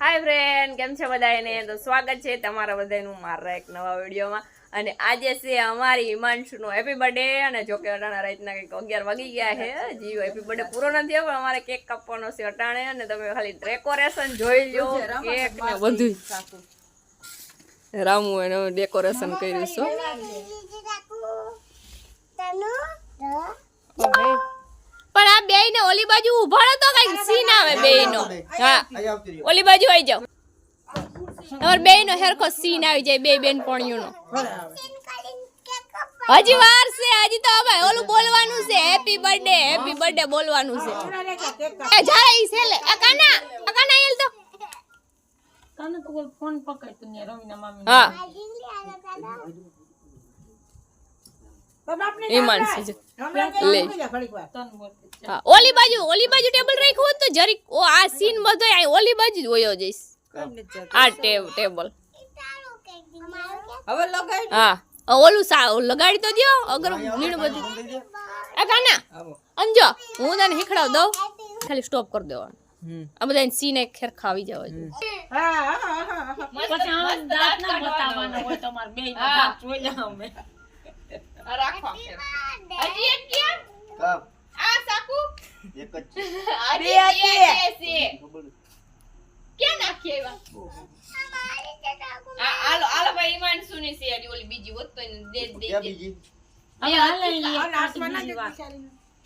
હાય friend, કેમ છે બધાને? તો સ્વાગત છે તમારા બધાનું મારા એક નવા વિડીયોમાં. અને આજે છે અમારી હિમાંશુનો હેપી બર્થડે. અને જોકે અટાણા રાતના કંઈક 11 વાગી ગયા છે. હજી હેપી બર્થડે પૂરો નથી થયો, પણ અમારે કેક કાપવાનો છે અટાણે. અને તમે ખાલી ડેકોરેશન જોઈ લો, કેક ને બધું. રામુ એને ડેકોરેશન કર્યું છે. પણ આ બેય ને ઓલી બાજુ ઉભાડો તો કઈક સીન આવે બેય નો. હા, ઓલી બાજુ આવી જાવ. તમાર બેય નો હેરખો સીન આવી જાય, બે બેનપણીઓ નો. હજી વાર છે, હજી તો હવે ઓલું બોલવાનું છે, હેપી બર્થડે બોલવાનું છે. એ જારે ઈ સેલે આ કાના એલ તો કાના તો કોઈ ફોન પકડ તું ને રવિના મામી. હા બાપ ઓલી બાજુ ટેબલ રાખ્યું હોત તો જરીક આ સીન બધો ઓલી બાજુ જ વયો જઈશ. આ ટેબલ હવે લગાઈ. હા, ઓલું લગાડી તો દ્યો અગર નીણ બધી. આ કાના અંજો હું તને હીખડાવ દઉં, ખાલી સ્ટોપ કરી દેવાનું. આ બધા સીન એક ખેરખા આવી જવા જોઈએ. પછી આમ દાંત ના બતાવવાનો હોય તમાર બેય ના દાંત જોઈ લે અમે. રાખો હજી એક ક્યાં આ સાકુ એક જ બે છે ક્યાં નાખી આવ્યા? આલો ભાઈ ઈમાન સુની છે આડી ઓલી બીજી હોત તો દે ક્યાં બીજી હવે હાલે ઈ આસમાન ના બીજી વાત.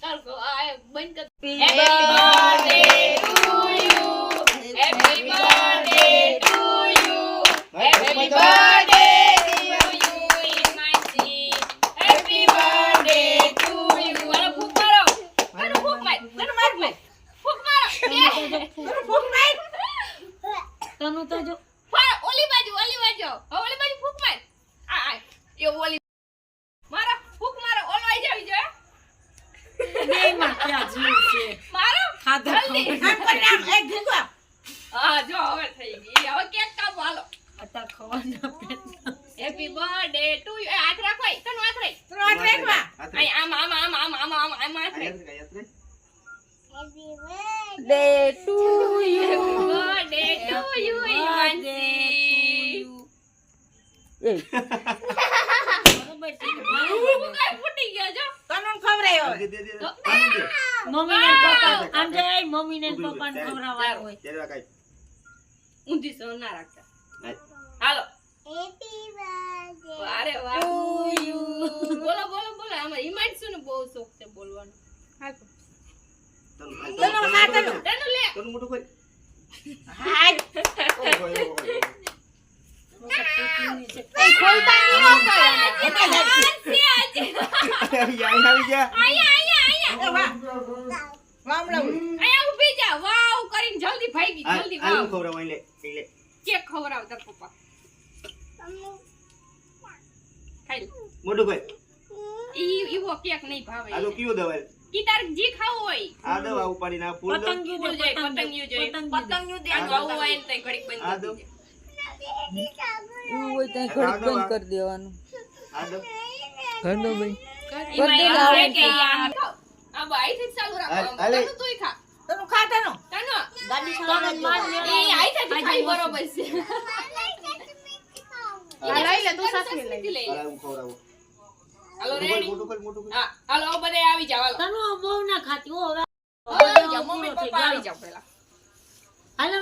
ચાલ કો આ બંધ કર. Happy birthday to you, happy birthday to you, happy birthday to you Imanji, happy birthday to you. અરે ફૂક મારો, તને ફૂક માર, તને માર મે ફૂક મારો, તને ફૂક માર. તનું તો જો ઓલી બાજુ હવે ઓલી બાજુ ફૂક માર. આ એ ઓલી મારો ફૂક મારો, ઓલો આઈ જાવી જો. બેય માં ક્યાં જીવ છે મારો ખાધા જલ્દી. ખાવા એક ભૂકા હા જો હવે થઈ ગઈ. હવે કેક કાપો હાલો. અતા ખવાના પેટ. Happy birthday to you. એ હાથ રાખો, તને હાથ રાખ. હાથ રાખવા. આય આમ હાથ રાખ. ડે ટુ happy birthday to you Imanji. બરોબર છે. કાઈ ફૂટી ગયો જો. તનું ખવરાયો દે મમ્મી ને પપ્પા આમ જાય મમ્મી ને પપ્પા ને ખવરાવવાનું હોય. તેરા કાઈ ઊંધી સો ના રાખતા. હાલો. અરે વાહ. બોલો આમાં ઈમાનસુ ને બહુ શોખ છે બોલવાનો. હાલો. તનું ખાતનું તને લે. તને મોટું કોઈ હાય એ ખોલતા નહીં રોકાય. આવી ગયા આયા. આયા ઊભી જા. વાવ કરીને જલ્દી ભાગી, જલ્દી વાવ. ખવરાવ લે કેક ખવડાવ તાર પપ્પા. ખાઈ લે. મોટું કોઈ ઈવો કેક નહીં ભાવે. આ તો કયો દવા કી તાર જી ખાવું હોય. આ દવા ઉપાડી ના ફૂલ દો પતંગિયું ફૂલ દે જાય, પતંગિયું જાય. પતંગિયું દે. આનું આવું હોય ને તઈ ઘડીક બંધ આ કરી દો દેજે. એવું હોય ત્યાં ઘડીક બંધ કરી દેવાનું. આ દો ઘરનો ભાઈ એમાં એમ છે કે યાર આ બાઈથી જ ચાલુ રાખો. હાલે. તને તુંય ખા. તનું ખાતનું તને ગાડી ચલાવવાનું માન લે. એ આઈથી ખાઈ બરોબર છે. આ લઈ લે, તું સાથે લઈ લે. આ હું ખવરાવું હાલો રેડી. મોટું કોઈ હા હાલો બધા આવી જાવ. હાલો તનું બહુ ના ખાતી હો હવે. આવી જાવ, મમ્મી પપ્પા આવી જાવ પેલા. હાલો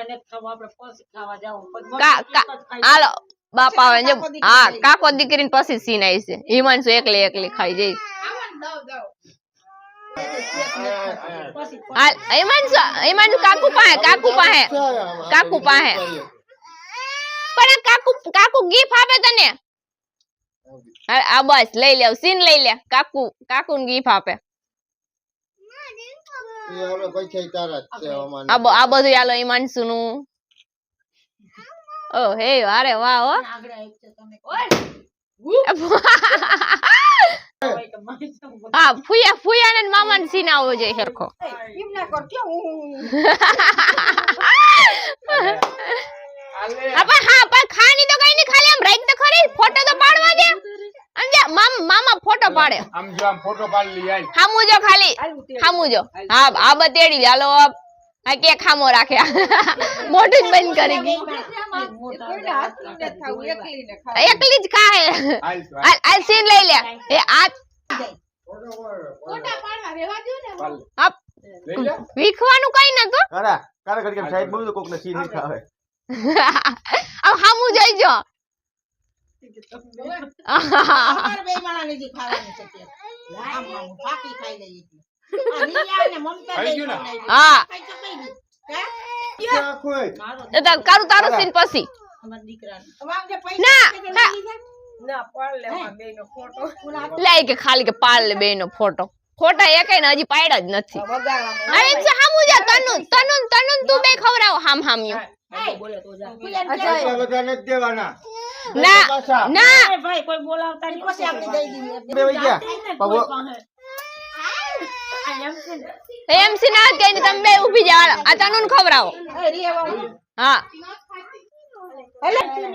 નથી ખાવું, આપણે પછી ખાવા જાવું. પછી કા એક જ ખાઈ હાલો બાપા આવે જો હા કાકો દીકરીને પછી સીન આવી છે હિમાંશુ એકલી ખાઈ જઈ પછી હાલ હિમાંશુ કાકુ પાસે પણ આ કાકુ ગિફ્ટ આપે તને આ બસ લઈ લેવ સીન લઈ લે કાકુ ને ગિફ્ટ આપે આ બધું હાલો હિમાંશુ નું ઓ હે અરે વાહ હો આગળ આવી છે તમે હા ફુયા ને મામા ને સીન આવવો જોઈએ સરખો એમ ના કર કે હું પણ ખાની તો કઈ નહીં ખાલી આમ રાખ તો ખરી ફોટો તો પાડવા દે અને મામા ફોટો પાડે આમ જો આમ ફોટો પાડી લઈ આય હામુજો ખાલી હામુજો હા આ બતેડી લે હાલો આ કે ખામો રાખ્યા મોઢું જ બંધ કરી ગઈ એકલી જ ખાય હાલ તો આ સીન લઈ લે એ આ પાડ લઈ લે વીખવાનું કઈ નતું કારા ઘડી સાહેબ બોલું તો કોક ને સીન ખાવે આમ હામુ જઈજો અમાર બે માણાને જે ખાવાનું છે તે આમ આમ પાકી ખાઈ લઈ એટલે આ રિયા ને મમતા ખાઈ ગયું ને? હા ખાઈ તો કઈ નહીં હે કોઈ એ તો તારું સીન પછી અમાર દીકરાને હવે આમ જે પૈસા ના, છે તે ના. લઈ લીધા? ના પાડ લેવા બેનો ફોટો લે કે ખાલી કે પાડ લે બે નો ફોટો ફોટા એકેય ને હજી પાડ્યા જ નથી વગાડવાનું અરે છે હામુ જા તનુ તું બે ખવરાવ હામ્યું બોલે તો જા એટલા બધા નથી દેવાના ના ના એ ભાઈ કોઈ બોલાવતા નહીં પછી આપણે દઈ દીધી બે વઈ ગયા પવો એમ સી ના કે તમે બે ઊભી જા આ તનુ ને ખવરાવો એ રિયા હા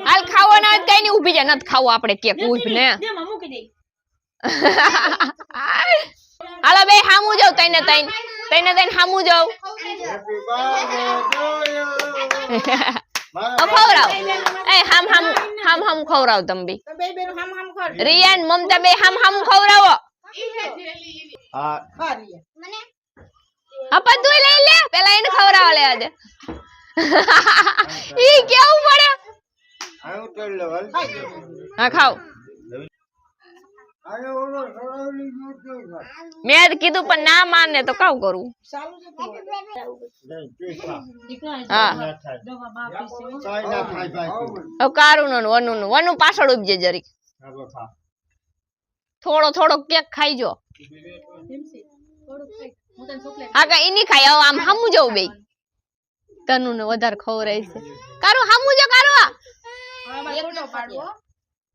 હાલ ખાવો ના હોય તો કઈ નહીં ઊભી જા નથી ખાવું આપણે કેક ઉભ ને દે માં મૂકી દે હાલો બે હામુ જાવ તઈને હામુ જાવ હેપી બર્થડે ટુ યુ ખવરાવ એ હામ ખવરાવ તમે બે તો બે બેનો હમ હમ કર રિયાન મમતા બે હામ ખવરાવો હા ખા રિયા આપા તું લઈ લે પેલા એને ખવરાવા લેવા દે ઈ કેવું પડે આયો તેલ લેવલ હા ખાવ આયો ઓલો સરાવલી મોટો મેં કીધું પણ ના માને તો કાવ કરું ચાલુ છે હા દવા બાપી છે ચાઈ ના ખાઈ ભાઈ હવે કારું નો વનુ પાછળ ઉપજે જરી હા ખા થોડો કેક ખાઈજો હા કા ઈની ખાય હવે આમ હામુ જવું બે તનુ ને વધારે ખવરાય છે કારું હામુ જો કારું ફોટો પાડવો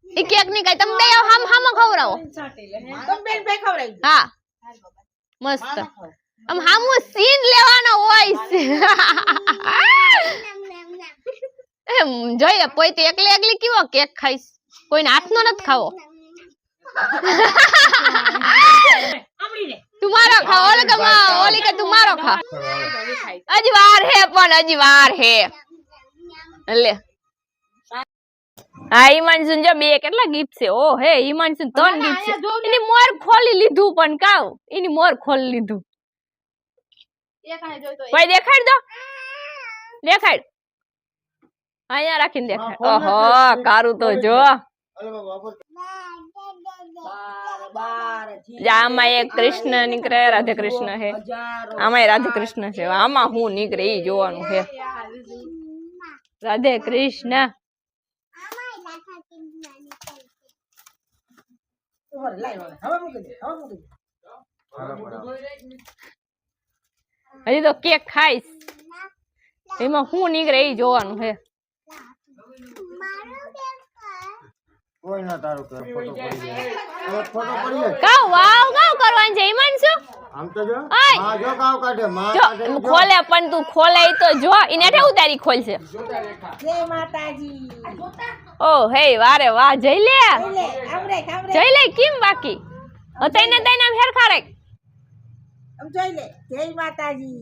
ઈ કેક ની ખાય તમે બે હામ ખવરાવો તમે બેન બે ખવડાવી હા મસ્ત આમ હામુ સીન લેવાનો હોય છે એમ જોઈએ પોતે એકલી કેવો કેક ખાઈશ કોઈને હાથનો નથી ખાવો તું મારો ખા ઓલી કે તું મારો ખા હજી વાર હે લે હા હિમાંશુ જો બે કેટલા ગિફ્ટ છે ઓ હે હિમાંશુ 3 ગિફ્ટ છે એની મોર ખોલી લીધું પણ કાવ એની મોર ખોલી લીધું ભાઈ દેખાડ અહીંયા રાખીને દેખાડ ઓહો કારું તો જો આમાં એક કૃષ્ણ નીકળે રાધે કૃષ્ણ હે આમાં રાધે કૃષ્ણ છે આમાં હું નીકળે ઈ જોવાનું છે રાધે કૃષ્ણ હજી તો કેક ખાઈશ એમાં હું નીકળે ઈ જોવાનું છે કોઈ ના તારું કર ફોટો પડી જાય ફોટો પડી જાય કાવ કરવાનું છે હિમાંશુ આમ તો જો ઓય! માં જો કાવ કાઢે માં જો કાઢે જો. ખોલે પણ તું ખોલે ઈ તો જો ઈને ઠે ઉતારી ખોલશે જય માતાજી ઓ હે વારે વાહ જઈ લે લે આવરે આવરે જઈ લે કેમ બાકી તઈને આમ હેરખા રાખ આમ જોઈ લે જય માતાજી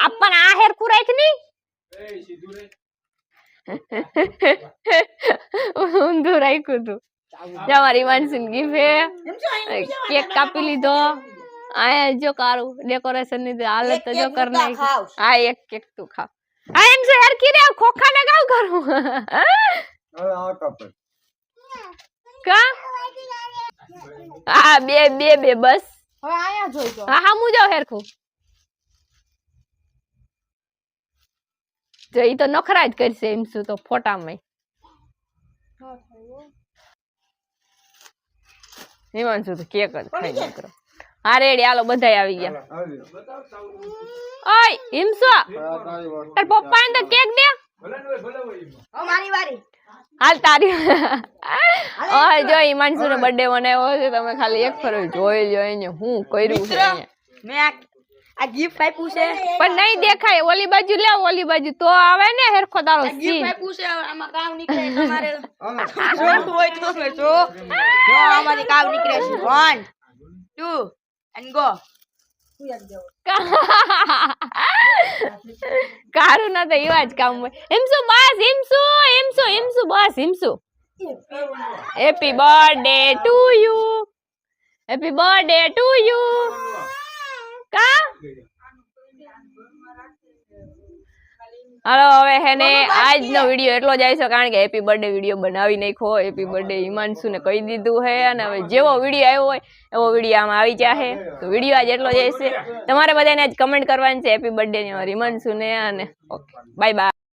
આપણ આ હેરખું રાખ ની એ સીધું રે ઊંધું રાખ્યું તું તમારી માનસુન ગીફે એમ જો અહીં કેક કાપી લીધો આયા જો કારું ડેકોરેશન ની હાલત તો જો એક કર મુદ્દા નાખી ખાવ. હા એક કેક તું ખા આ એમ સે હરખી રે ખોખા ને કાવ કરું હવે આ કપડ કા હા બે બે બે બસ હવે આયા જોઈ તો હા હા મુ જાવ હેરખું જો ઈ તો નખરા જ કરશે એમ શું તો ફોટામાં હિમાંશુ તો કેક જ ખાઈ નીકળો હા રેડી હાલો બધાય આવી ગયા આવી ઓય હિમસુ આ તારી વાત તાર પપ્પા ને તો કેક દે ભલે ને હોય, ભલે હોય એમાં. હવે મારી વારી હાલ તારી ઓય જો હિમાંશુ નો બર્થડે મનાવ્યો છે તમે ખાલી એક ફરો જોઈ લ્યો એને હું કર્યું છે અહીંયા. મેં આ ગિફ્ટ આપ્યું છે પણ નહીં દેખાય ઓલી બાજુ લે ઓલી બાજુ તો આવે ને હેરખો તારો ગિફ્ટ સી આપ્યું છે આમાં કાવ નીકળે તમારે આમાં જોવું હોય તો તમે જો આમાંથી કાવ નીકળે છે 1 2 and go કારું ના તો એવા જ કામ હોય હિમસુ બસ હિમસુ બસ હિમસુ happy birthday to you happy birthday to you કા હાલો હવે હેને આજનો વિડીયો એટલો જ આવશે કારણ કે હેપી બર્થડે વિડીયો બનાવી નાખ્યો હેપી બર્થડે હિમાંશુ ને કહી દીધું છે અને હવે જેવો વિડીયો આવ્યો હોય એવો વિડીયો આમાં આવી જશે તો વિડીયો આજ એટલો જ આવશે તમારે બધાને આજ કમેન્ટ કરવાની છે હેપી બર્થડે ની હિમાંશુ ને અને ઓકે બાય બાય